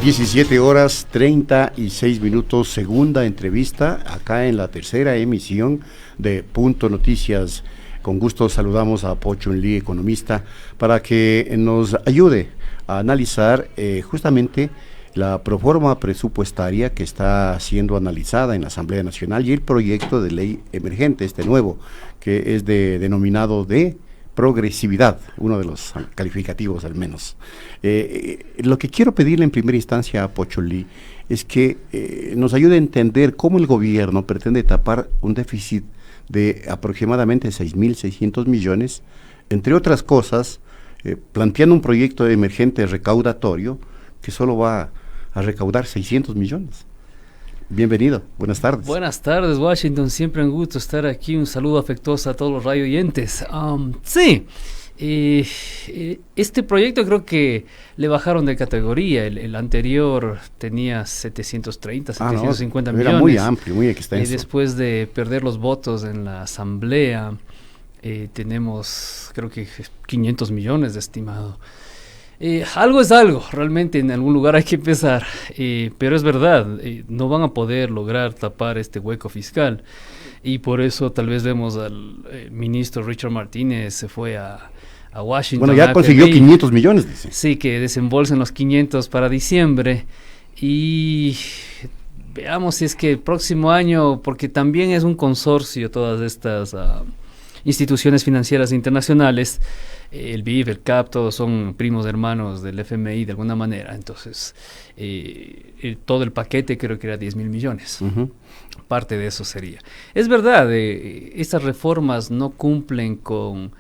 17 horas 36 minutos, segunda entrevista acá en la tercera emisión de Punto Noticias. Con gusto saludamos a Pochun Lee, economista, para que nos ayude a analizar justamente la proforma presupuestaria que está siendo analizada en la Asamblea Nacional y el proyecto de ley emergente, este nuevo, que es denominado de progresividad, uno de los calificativos al menos. Lo que quiero pedirle en primera instancia a Pochun Lee es que nos ayude a entender cómo el gobierno pretende tapar un déficit de aproximadamente 6.600 millones, entre otras cosas, planteando un proyecto emergente recaudatorio que solo va a recaudar 600 millones. Bienvenido, buenas tardes. Buenas tardes, Washington, siempre un gusto estar aquí, un saludo afectuoso a todos los radio oyentes. Este proyecto creo que le bajaron de categoría, el anterior tenía 730, 750 millones. Era muy amplio, muy extenso. Después de perder los votos en la asamblea, tenemos creo que 500 millones de estimado. Algo es algo, realmente en algún lugar hay que empezar, pero es verdad, no van a poder lograr tapar este hueco fiscal y por eso tal vez vemos al ministro Richard Martínez se fue a Washington. Bueno, ya consiguió 500 millones, dice. Sí, que desembolsen los 500 para diciembre y veamos si es que el próximo año, porque también es un consorcio todas estas instituciones financieras internacionales, el BIF, el CAP, todos son primos hermanos del FMI de alguna manera, entonces todo el paquete creo que era 10.000 millones, parte de eso sería. Es verdad, estas reformas no cumplen con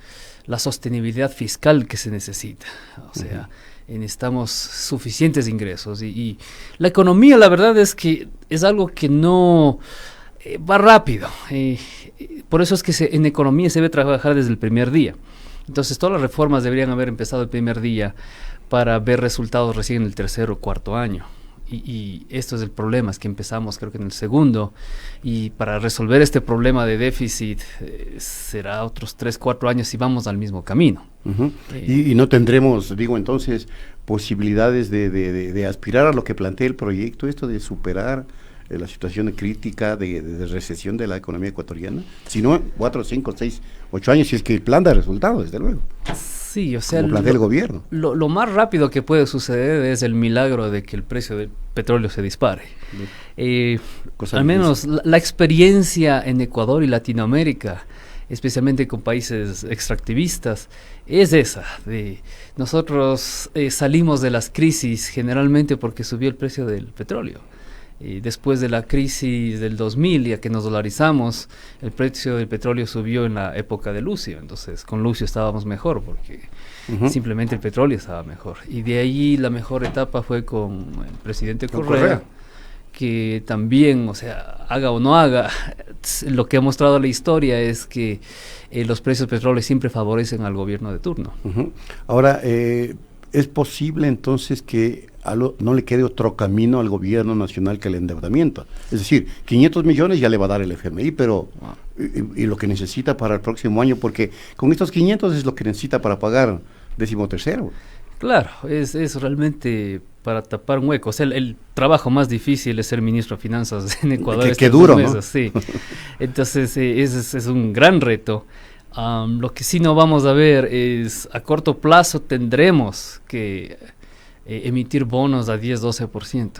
la sostenibilidad fiscal que se necesita, o sea, necesitamos suficientes ingresos y la economía, la verdad es que es algo que no va rápido, por eso es que en economía se debe trabajar desde el primer día. Entonces todas las reformas deberían haber empezado el primer día para ver resultados recién en el tercer o cuarto año. Y esto es el problema, es que empezamos creo que en el segundo y para resolver este problema de déficit será otros 3, 4 años si vamos al mismo camino. Y no tendremos, digo entonces, posibilidades de aspirar a lo que plantea el proyecto, esto de superar la situación crítica de recesión de la economía ecuatoriana, sino 4, 5, 6, 8 años, si es que el plan da resultados, desde luego. Sí, o sea, como plantea el gobierno. Lo más rápido que puede suceder es el milagro de que el precio del petróleo se dispare. Al menos la experiencia en Ecuador y Latinoamérica, especialmente con países extractivistas, es esa. Nosotros salimos de las crisis generalmente porque subió el precio del petróleo. Después de la crisis del 2000, ya que nos dolarizamos, el precio del petróleo subió en la época de Lucio, entonces con Lucio estábamos mejor porque simplemente el petróleo estaba mejor. Y de ahí la mejor etapa fue con el presidente Correa, que también, o sea, haga o no haga, lo que ha mostrado la historia es que los precios del petróleo siempre favorecen al gobierno de turno. Ahora, ¿es posible entonces que no le quede otro camino al gobierno nacional que el endeudamiento? Es decir, 500 millones ya le va a dar el FMI, pero y lo que necesita para el próximo año, porque con estos 500 es lo que necesita para pagar 13º. Claro, es realmente para tapar un hueco. O sea, el trabajo más difícil es ser ministro de Finanzas en Ecuador. Qué duro, ¿no? Sí. Entonces, ese es un gran reto. Lo que sí no vamos a ver es, a corto plazo tendremos que emitir bonos a 10-12%,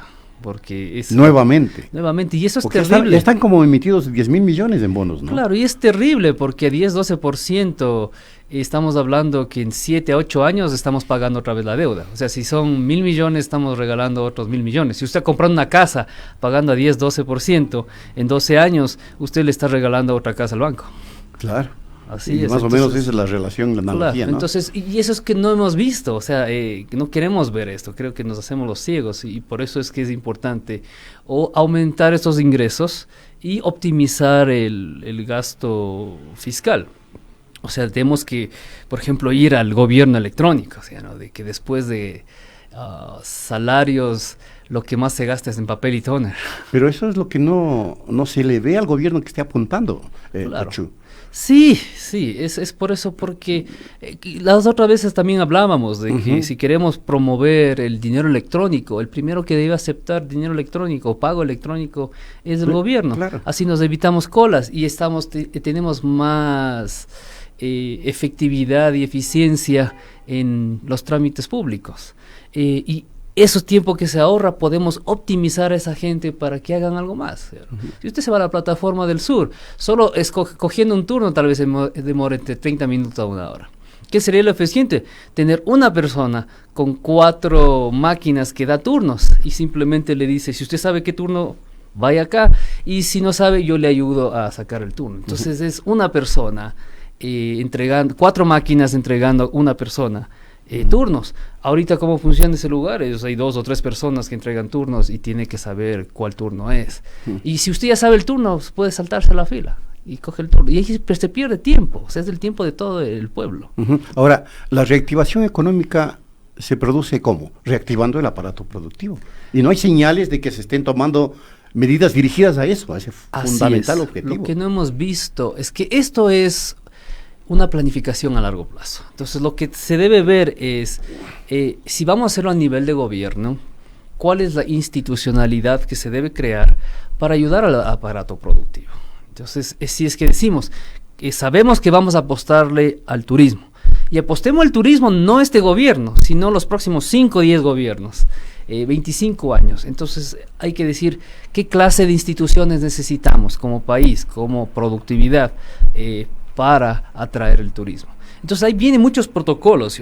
porque es nuevamente, y eso es porque terrible. Ya están como emitidos 10.000 millones en bonos, ¿no? Claro, y es terrible porque a 10-12% estamos hablando que en 7 a 8 años estamos pagando otra vez la deuda. O sea, si son 1.000 millones, estamos regalando otros 1.000 millones. Si usted comprando una casa pagando a 10-12%, en 12 años usted le está regalando otra casa al banco. Claro. Así es, más o menos esa es la relación, la analogía, claro, ¿no? Entonces, y eso es que no hemos visto, o sea, no queremos ver esto, creo que nos hacemos los ciegos y por eso es que es importante o aumentar estos ingresos y optimizar el gasto fiscal. O sea, tenemos que, por ejemplo, ir al gobierno electrónico, o sea, ¿no? De que después de salarios lo que más se gasta es en papel y toner. Pero eso es lo que no se le ve al gobierno que esté apuntando, claro. Pachu. Sí, sí, es por eso, porque las otras veces también hablábamos de que si queremos promover el dinero electrónico, el primero que debe aceptar dinero electrónico o pago electrónico es el gobierno. Claro. Así nos evitamos colas y tenemos más efectividad y eficiencia en los trámites públicos. Y esos tiempos que se ahorra podemos optimizar a esa gente para que hagan algo más. Si usted se va a la plataforma del sur, solo cogiendo un turno tal vez demore entre 30 minutos a una hora. ¿Qué sería lo eficiente? Tener una persona con 4 máquinas que da turnos y simplemente le dice, si usted sabe qué turno, vaya acá, y si no sabe, yo le ayudo a sacar el turno. Entonces es una persona entregando, 4 máquinas entregando una persona. Turnos. Ahorita cómo funciona ese lugar, hay 2 o 3 personas que entregan turnos y tiene que saber cuál turno es. Y si usted ya sabe el turno, puede saltarse a la fila y coge el turno. Y ahí se pierde tiempo, o sea, es el tiempo de todo el pueblo. Ahora, la reactivación económica se produce ¿cómo? Reactivando el aparato productivo. Y no hay señales de que se estén tomando medidas dirigidas a eso, a ese fundamental objetivo. Lo que no hemos visto es que esto es una planificación a largo plazo. Entonces, lo que se debe ver es, si vamos a hacerlo a nivel de gobierno, cuál es la institucionalidad que se debe crear para ayudar al aparato productivo. Entonces, si es que decimos que sabemos que vamos a apostarle al turismo, y apostemos al turismo no este gobierno, sino los próximos 5 o 10 gobiernos, 25 años. Entonces, hay que decir qué clase de instituciones necesitamos como país, como productividad, para atraer el turismo. Entonces ahí vienen muchos protocolos,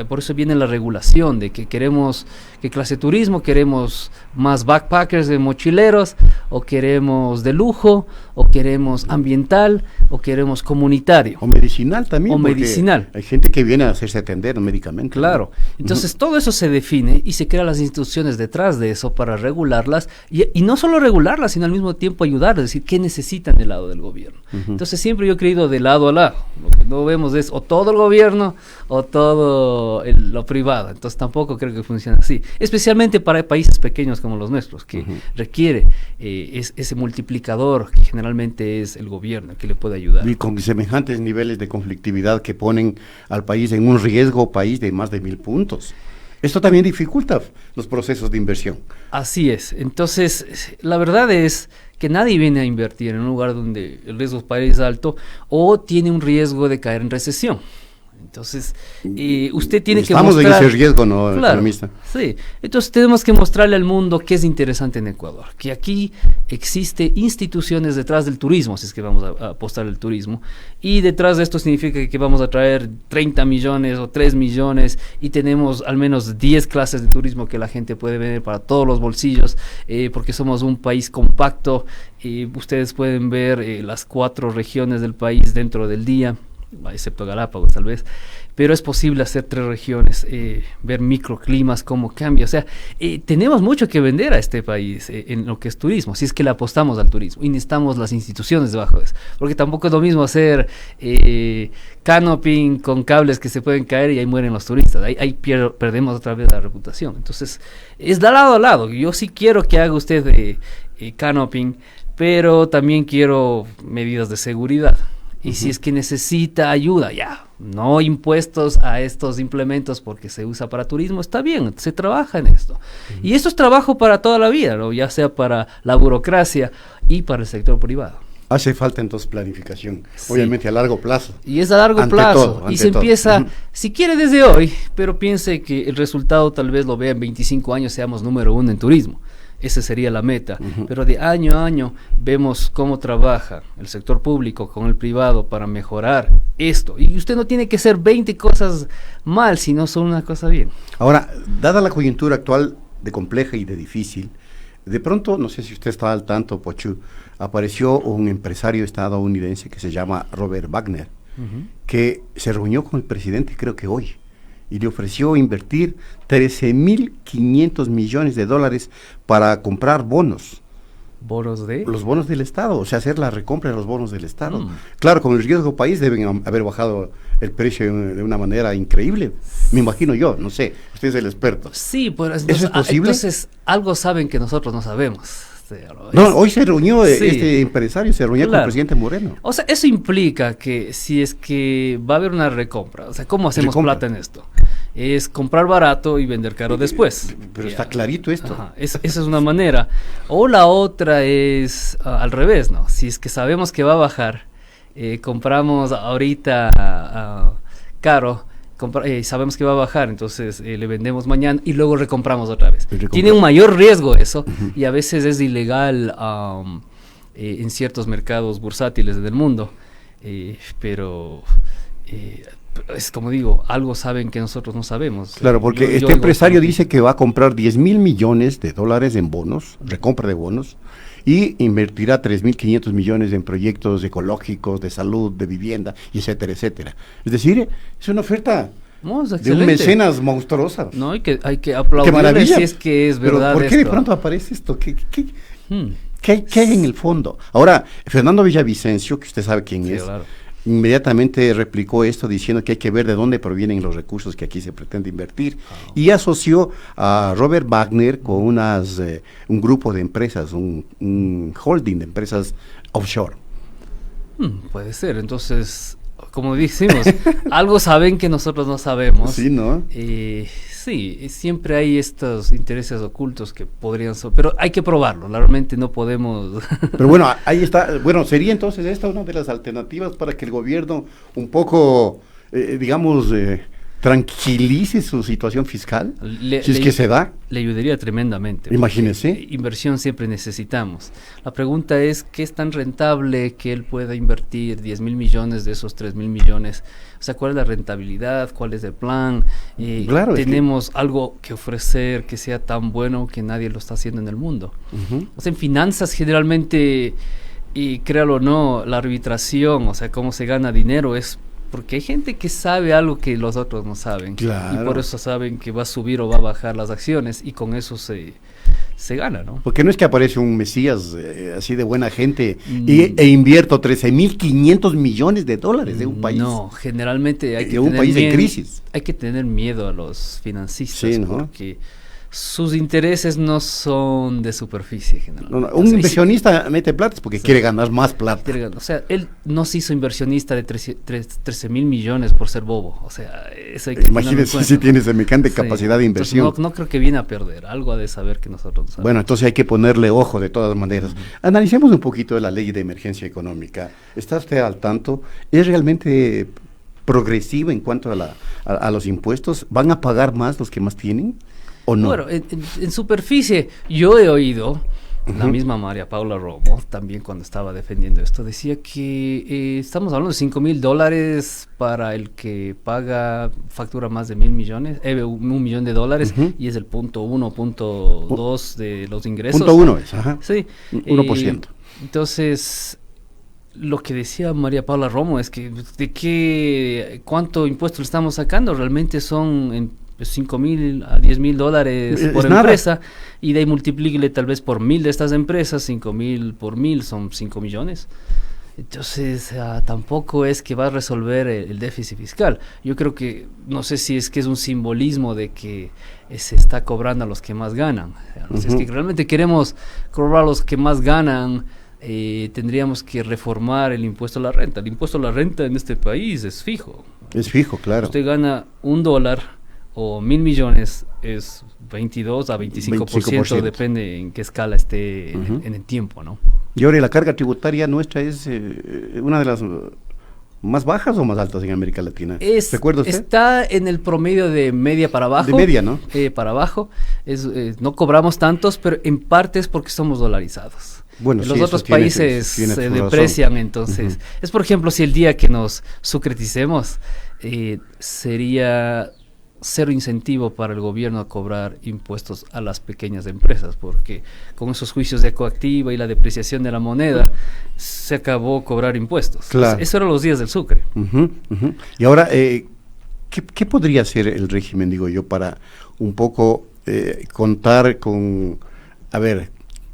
por eso viene la regulación de que queremos, qué clase de turismo, queremos más backpackers de mochileros, o queremos de lujo, o queremos ambiental, o queremos comunitario. O medicinal también. O medicinal. Hay gente que viene a hacerse atender médicamente. Claro. Entonces todo eso se define y se crean las instituciones detrás de eso para regularlas, y no solo regularlas, sino al mismo tiempo ayudar, es decir, qué necesitan del lado del gobierno. Entonces siempre yo he creído de lado a lado. Lo que no vemos es o todo el gobierno o todo lo privado. Entonces tampoco creo que funcione así. Especialmente para países pequeños como los nuestros, que requiere ese multiplicador que generalmente es el gobierno, que le puede ayudar. Y con semejantes niveles de conflictividad que ponen al país en un riesgo país de más de 1000 puntos. Esto también dificulta los procesos de inversión. Así es. Entonces, la verdad es que nadie viene a invertir en un lugar donde el riesgo del país es alto o tiene un riesgo de caer en recesión. Entonces, usted tiene que mostrar... Estamos en ese riesgo, ¿no, claro, economista? Sí. Entonces, tenemos que mostrarle al mundo qué es interesante en Ecuador. Que aquí existe instituciones detrás del turismo, si es que vamos a apostar al turismo. Y detrás de esto significa que vamos a traer 30 millones o 3 millones y tenemos al menos 10 clases de turismo que la gente puede venir para todos los bolsillos, porque somos un país compacto. Ustedes pueden ver las 4 regiones del país dentro del día, excepto Galápagos tal vez, pero es posible hacer 3 regiones, ver microclimas, cómo cambia. O sea, tenemos mucho que vender a este país en lo que es turismo, si es que le apostamos al turismo, y necesitamos las instituciones debajo de eso, porque tampoco es lo mismo hacer canoping con cables que se pueden caer y ahí mueren los turistas. Ahí perdemos otra vez la reputación. Entonces, es de lado a lado. Yo sí quiero que haga usted canoping, pero también quiero medidas de seguridad. Y si es que necesita ayuda, ya, no impuestos a estos implementos porque se usa para turismo, está bien, se trabaja en esto. Y esto es trabajo para toda la vida, ¿no? Ya sea para la burocracia y para el sector privado. Hace falta entonces planificación, obviamente a largo plazo. Y es a largo plazo, y se empieza, si quiere desde hoy, pero piense que el resultado tal vez lo vea en 25 años, seamos número 1 en turismo. Esa sería la meta, pero de año a año vemos cómo trabaja el sector público con el privado para mejorar esto. Y usted no tiene que hacer 20 cosas mal, sino solo una cosa bien. Ahora, dada la coyuntura actual de compleja y de difícil, de pronto, no sé si usted está al tanto, Pochu, apareció un empresario estadounidense que se llama Robert Wagner, que se reunió con el presidente creo que hoy, y le ofreció invertir 13.500 millones de dólares para comprar bonos. ¿Bonos de? Los bonos del Estado, o sea, hacer la recompra de los bonos del Estado. Claro, con el riesgo país deben haber bajado el precio de una manera increíble. Me imagino yo, no sé, usted es el experto. Sí, pues ¿Eso es posible? Entonces, algo saben que nosotros no sabemos. No, hoy se reunió, Sí. este empresario se reunió con Claro. el presidente Moreno. O sea, eso implica que si es que va a haber una recompra, o sea, ¿cómo hacemos Recompra. plata en esto? Es comprar barato y vender caro después. Pero Ya. está clarito esto. Ajá, esa es una manera. O la otra es al revés, ¿no? Si es que sabemos que va a bajar, compramos ahorita caro, sabemos que va a bajar, entonces le vendemos mañana y luego recompramos otra vez. Tiene un mayor riesgo eso, y a veces es ilegal en ciertos mercados bursátiles del mundo, pero es como digo, algo saben que nosotros no sabemos. Claro, porque Yo este digo, empresario dice que va a comprar 10,000 millones de dólares en bonos, recompra de bonos, y invertirá 3,500 millones en proyectos ecológicos, de salud, de vivienda, y etcétera, etcétera. Es decir, es una oferta no, es de un excelente. mecenas monstruosa. No, hay que ¡Qué aplaudirle maravilla! si es que es Pero verdad ¿por qué de esto. pronto aparece esto? Hmm, ¿Qué hay en el fondo? Ahora, Fernando Villavicencio, que usted sabe quién sí, es, claro. inmediatamente replicó esto diciendo que hay que ver de dónde provienen los recursos que aquí se pretende invertir, y asoció a Robert Wagner con un grupo de empresas, un holding de empresas offshore. Puede ser, entonces, como decimos, algo saben que nosotros no sabemos. Sí, ¿no? Sí, siempre hay estos intereses ocultos que podrían ser, pero hay que probarlo, realmente no podemos. Pero bueno, ahí está. Bueno, sería entonces esta una de las alternativas para que el gobierno un poco, digamos, tranquilice su situación fiscal, si es que se da. Le ayudaría tremendamente. Imagínese. Inversión siempre necesitamos. La pregunta es, ¿qué es tan rentable que él pueda invertir 10,000 millones de esos 3,000 millones? O sea, ¿cuál es la rentabilidad? ¿Cuál es el plan? Claro, tenemos algo que ofrecer que sea tan bueno que nadie lo está haciendo en el mundo. Uh-huh. O sea, en finanzas generalmente, y créalo o no, la arbitración, o sea, cómo se gana dinero es porque hay gente que sabe algo que los otros no saben. Claro. Y por eso saben que va a subir o va a bajar las acciones y con eso se gana, ¿no? Porque no es que aparece un Mesías así de buena gente e invierto 13,500 millones de dólares de un país. No, generalmente hay que un tener país en crisis. Hay que tener miedo a los financistas, Sí, ¿no? porque sus intereses no son de superficie generalmente. No, un inversionista mete plata porque quiere ganar más plata. O sea, él no se hizo inversionista de 13,000 millones por ser bobo. O sea, eso hay que imagínese si tiene semejante capacidad de inversión. Entonces, no creo que viene a perder. Algo ha de saber que nosotros no sabemos. Bueno, entonces hay que ponerle ojo de todas maneras. Analicemos un poquito de la ley de emergencia económica. ¿Está usted al tanto? ¿Es realmente progresiva en cuanto a los impuestos? ¿Van a pagar más los que más tienen o no? Bueno, en superficie yo he oído, la misma María Paula Romo, también cuando estaba defendiendo esto, decía que estamos hablando de 5,000 dólares para el que factura más de 1,000 millones, $1 millón, y es el punto 1, punto 2 de los ingresos. Punto 1 es, ajá. Sí. 1%. Entonces, lo que decía María Paula Romo es que cuánto impuesto le estamos sacando, realmente son 5,000 a 10,000 dólares por empresa, y de ahí multiplíquele tal vez por 1,000 de estas empresas, 5,000 por 1,000 son 5 millones. Entonces tampoco es que va a resolver el déficit fiscal. Yo creo que, no sé si es que es un simbolismo de que se está cobrando a los que más ganan. O sea, no sé, es que realmente queremos cobrar a los que más ganan. Tendríamos que reformar el impuesto a la renta. El impuesto a la renta en este país es fijo. Es fijo, claro. Usted gana $1 o 1,000 millones, es 22 a 25%, depende en qué escala esté en el tiempo, ¿no? Y ahora, ¿la carga tributaria nuestra es una de las más bajas o más altas en América Latina? ¿Recuerda usted? Está en el promedio de media para abajo. De media, ¿no? Para abajo. No cobramos tantos, pero en parte es porque somos dolarizados. Bueno, los otros países se deprecian, entonces. Es, por ejemplo, si el día que nos sucreticemos, sería cero incentivo para el gobierno a cobrar impuestos a las pequeñas empresas, porque con esos juicios de coactiva y la depreciación de la moneda, se acabó cobrar impuestos. Claro. Eso eran los días del Sucre. Y ahora, ¿qué podría hacer el régimen, digo yo, para un poco contar con,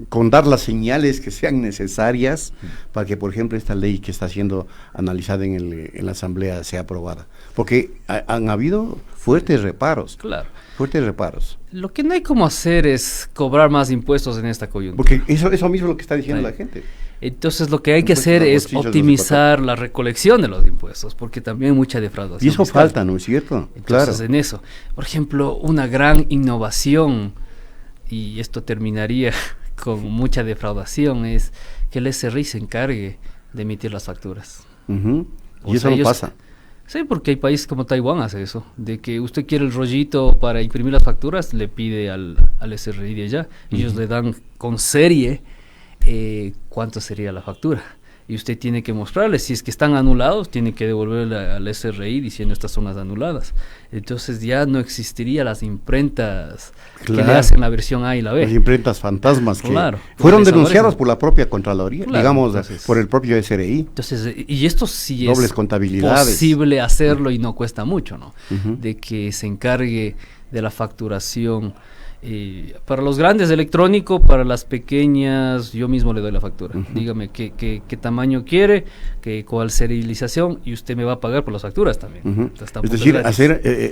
con dar las señales que sean necesarias para que, por ejemplo, esta ley que está siendo analizada en la Asamblea sea aprobada? Porque han habido fuertes reparos. Claro. Fuertes reparos. Lo que no hay como hacer es cobrar más impuestos en esta coyuntura. Porque eso mismo es lo que está diciendo la gente. Entonces lo que hay que hacer es optimizar la recolección de los impuestos, porque también hay mucha defraudación. Y eso fiscal. falta, ¿no es cierto? Entonces, Claro. en eso, por ejemplo, una gran innovación, y esto terminaría con mucha defraudación, es que el SRI se encargue de emitir las facturas. Uh-huh. O Y sea, eso no pasa. Sí, porque hay países como Taiwán hace eso, de que usted quiere el rollito para imprimir las facturas, le pide al SRI de allá, y ellos le dan con serie cuánto sería la factura. Y usted tiene que mostrarle, si es que están anulados, tiene que devolverle al SRI diciendo estas son las anuladas. Entonces ya no existiría las imprentas que le hacen la versión A y la B. Las imprentas fantasmas que fueron pues denunciadas por la propia Contraloría, digamos, entonces, por el propio SRI. Entonces, y esto sí dobles es contabilidades. Posible hacerlo y no cuesta mucho, ¿no? Uh-huh. De que se encargue de la facturación. Para los grandes electrónico, para las pequeñas yo mismo le doy la factura. Uh-huh. Dígame qué tamaño quiere, cuál serialización, y usted me va a pagar por las facturas también. Uh-huh. Es decir,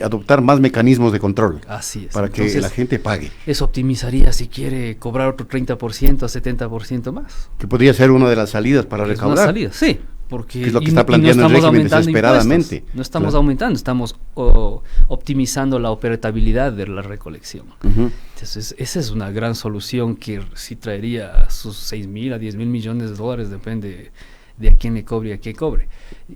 adoptar más mecanismos de control. Así es. Para entonces, que la gente pague. Eso optimizaría si quiere cobrar otro 30%, 70% más. Que podría ser una de las salidas para recaudar. Una salida, sí. Porque es lo que está planteando el régimen desesperadamente. Impuestos. No estamos aumentando, estamos optimizando la operabilidad de la recolección. Uh-huh. Entonces, esa es una gran solución que sí traería sus 6.000 a 10.000 millones de dólares, depende de a quién le cobre y a qué cobre.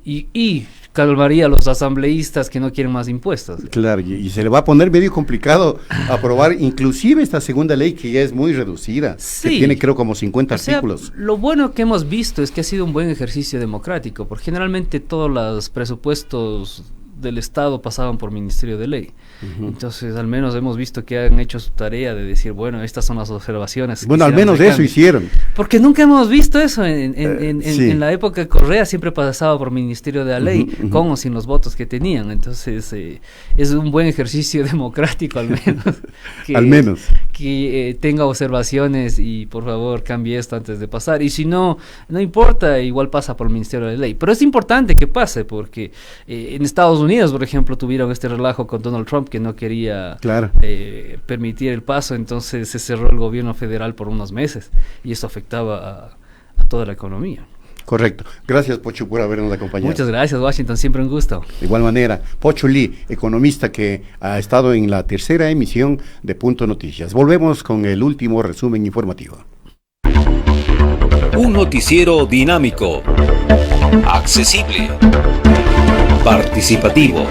Y calmaría a los asambleístas que no quieren más impuestos. Claro, y se le va a poner medio complicado aprobar inclusive esta segunda ley que ya es muy reducida, sí, que tiene creo como 50 artículos. Lo bueno que hemos visto es que ha sido un buen ejercicio democrático, porque generalmente todos los presupuestos del Estado pasaban por Ministerio de Ley. Uh-huh. Entonces, al menos hemos visto que han hecho su tarea de decir, bueno, estas son las observaciones. Bueno, al menos eso hicieron. Porque nunca hemos visto eso. En la época de Correa siempre pasaba por Ministerio de la Ley, uh-huh, con o sin los votos que tenían. Entonces, es un buen ejercicio democrático, al menos. Al menos. Que tenga observaciones y, por favor, cambie esto antes de pasar. Y si no, no importa, igual pasa por el Ministerio de la Ley. Pero es importante que pase, porque en Estados Unidos, por ejemplo, tuvieron este relajo con Donald Trump, que no quería permitir el paso, entonces se cerró el gobierno federal por unos meses y eso afectaba a toda la economía. Correcto. Gracias, Pocho, por habernos acompañado. Muchas gracias, Washington, siempre un gusto. De igual manera, Pocho Lee, economista que ha estado en la tercera emisión de Punto Noticias. Volvemos con el último resumen informativo. Un noticiero dinámico, accesible, participativo.